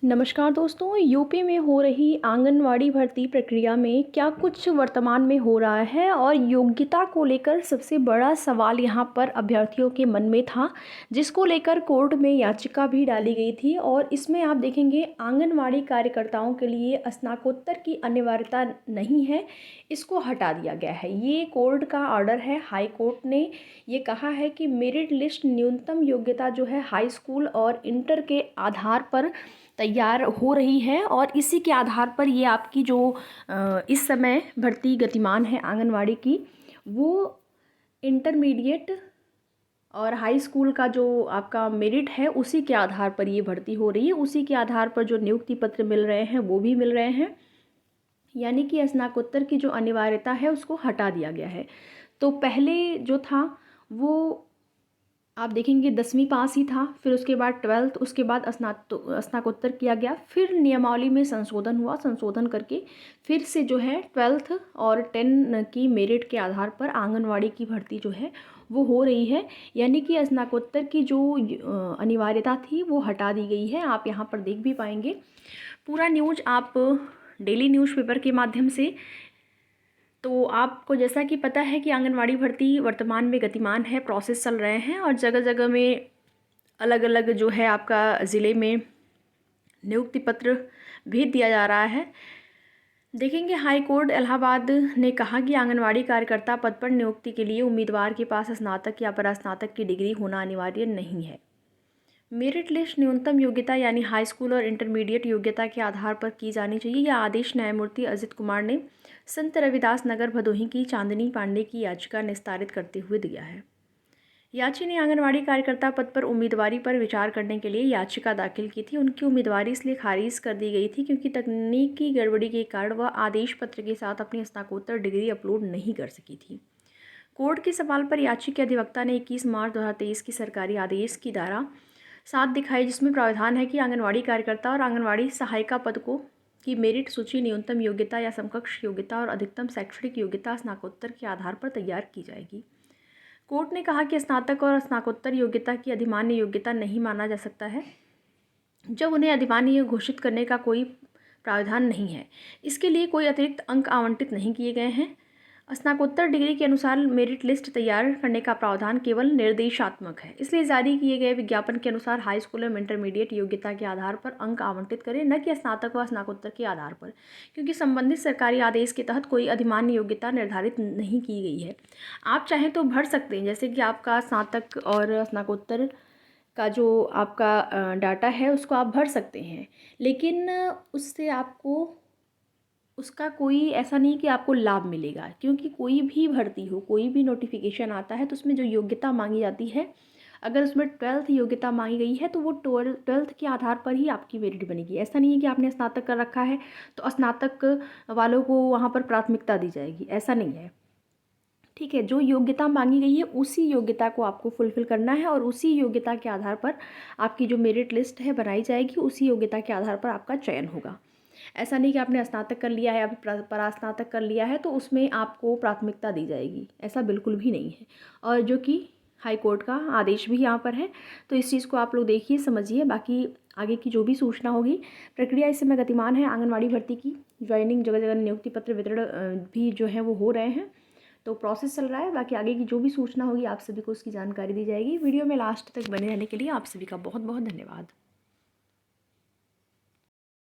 नमस्कार दोस्तों, यूपी में हो रही आंगनवाड़ी भर्ती प्रक्रिया में क्या कुछ वर्तमान में हो रहा है और योग्यता को लेकर सबसे बड़ा सवाल यहां पर अभ्यर्थियों के मन में था, जिसको लेकर कोर्ट में याचिका भी डाली गई थी। और इसमें आप देखेंगे आंगनवाड़ी कार्यकर्ताओं के लिए स्नातकोत्तर की अनिवार्यता नहीं है, इसको हटा दिया गया है। ये कोर्ट का ऑर्डर है। हाई कोर्ट ने ये कहा है कि मेरिट लिस्ट न्यूनतम योग्यता जो है हाई स्कूल और इंटर के आधार पर तैयार हो रही है और इसी के आधार पर ये आपकी जो इस समय भर्ती गतिमान है आंगनवाड़ी की, वो इंटरमीडिएट और हाई स्कूल का जो आपका मेरिट है उसी के आधार पर ये भर्ती हो रही है। उसी के आधार पर जो नियुक्ति पत्र मिल रहे हैं वो भी मिल रहे हैं, यानी कि स्नातकोत्तर की जो अनिवार्यता है उसको हटा दिया गया है। तो पहले जो था वो आप देखेंगे 10वीं पास ही था, फिर उसके बाद 12th, उसके बाद स्नातकोत्तर किया गया, फिर नियमावली में संशोधन हुआ, संशोधन करके फिर से जो है 12th और 10 की मेरिट के आधार पर आंगनवाड़ी की भर्ती जो है वो हो रही है। यानी कि स्नातकोत्तर की जो अनिवार्यता थी वो हटा दी गई है। आप यहाँ पर देख भी पाएंगे पूरा न्यूज आप डेली न्यूज़पेपर के माध्यम से। तो आपको जैसा कि पता है कि आंगनवाड़ी भर्ती वर्तमान में गतिमान है, प्रोसेस चल रहे हैं और जगह जगह में अलग अलग जो है आपका ज़िले में नियुक्ति पत्र भेज दिया जा रहा है। देखेंगे हाई कोर्ट इलाहाबाद ने कहा कि आंगनवाड़ी कार्यकर्ता पद पर नियुक्ति के लिए उम्मीदवार के पास स्नातक या परास्नातक की डिग्री होना अनिवार्य नहीं है। मेरिट लिस्ट न्यूनतम योग्यता यानी हाई स्कूल और इंटरमीडिएट योग्यता के आधार पर की जानी चाहिए। यह आदेश न्यायमूर्ति अजित कुमार ने संत रविदास नगर भदोही की चांदनी पांडे की याचिका निस्तारित करते हुए दिया है। याची ने आंगनवाड़ी कार्यकर्ता पद पर उम्मीदवारी पर विचार करने के लिए याचिका दाखिल की थी। उनकी उम्मीदवारी इसलिए खारिज कर दी गई थी क्योंकि तकनीकी गड़बड़ी के कारण वह आदेश पत्र के साथ अपनी स्नातकोत्तर डिग्री अपलोड नहीं कर सकी थी। कोर्ट के सवाल पर याची के अधिवक्ता ने 21 मार्च 2023 की सरकारी आदेश की धारा 7 दिखाई, जिसमें प्रावधान है कि आंगनवाड़ी कार्यकर्ता और आंगनवाड़ी सहायिका पद को की मेरिट सूची न्यूनतम योग्यता या समकक्ष योग्यता और अधिकतम शैक्षणिक योग्यता स्नातकोत्तर के आधार पर तैयार की जाएगी। कोर्ट ने कहा कि स्नातक और स्नातकोत्तर योग्यता की अधिमान्य योग्यता नहीं माना जा सकता है जब उन्हें अधिमान्य घोषित करने का कोई प्रावधान नहीं है। इसके लिए कोई अतिरिक्त अंक आवंटित नहीं किए गए हैं। स्नातकोत्तर डिग्री के अनुसार मेरिट लिस्ट तैयार करने का प्रावधान केवल निर्देशात्मक है, इसलिए जारी किए गए विज्ञापन के अनुसार हाई स्कूल एवं इंटरमीडिएट योग्यता के आधार पर अंक आवंटित करें, न कि स्नातक व स्नातकोत्तर के आधार पर, क्योंकि संबंधित सरकारी आदेश के तहत कोई अधिमान्य योग्यता निर्धारित नहीं की गई है। आप चाहें तो भर सकते हैं, जैसे कि आपका स्नातक और स्नातकोत्तर का जो आपका डाटा है उसको आप भर सकते हैं, लेकिन उससे आपको उसका कोई ऐसा नहीं कि आपको लाभ मिलेगा, क्योंकि कोई भी भर्ती हो, कोई भी नोटिफिकेशन आता है तो उसमें जो योग्यता मांगी जाती है, अगर उसमें 12th योग्यता मांगी गई है तो वो 12th के आधार पर ही आपकी मेरिट बनेगी। ऐसा नहीं है कि आपने स्नातक कर रखा है तो स्नातक वालों को वहाँ पर प्राथमिकता दी जाएगी, ऐसा नहीं है। ठीक है, जो योग्यता मांगी गई है उसी योग्यता को आपको फुलफ़िल करना है और उसी योग्यता के आधार पर आपकी जो मेरिट लिस्ट है बनाई जाएगी, उसी योग्यता के आधार पर आपका चयन होगा। ऐसा नहीं कि आपने स्नातक कर लिया है, अभी परास्नातक कर लिया है तो उसमें आपको प्राथमिकता दी जाएगी, ऐसा बिल्कुल भी नहीं है। और जो कि हाई कोर्ट का आदेश भी यहाँ पर है, तो इस चीज़ को आप लोग देखिए, समझिए। बाकी आगे की जो भी सूचना होगी, प्रक्रिया इस समय गतिमान है। आंगनवाड़ी भर्ती की ज्वाइनिंग, जगह जगह नियुक्ति पत्र वितरण भी जो है वो हो रहे हैं, तो प्रोसेस चल रहा है। बाकी आगे की जो भी सूचना होगी आप सभी को उसकी जानकारी दी जाएगी। वीडियो में लास्ट तक बने रहने के लिए आप सभी का बहुत बहुत धन्यवाद।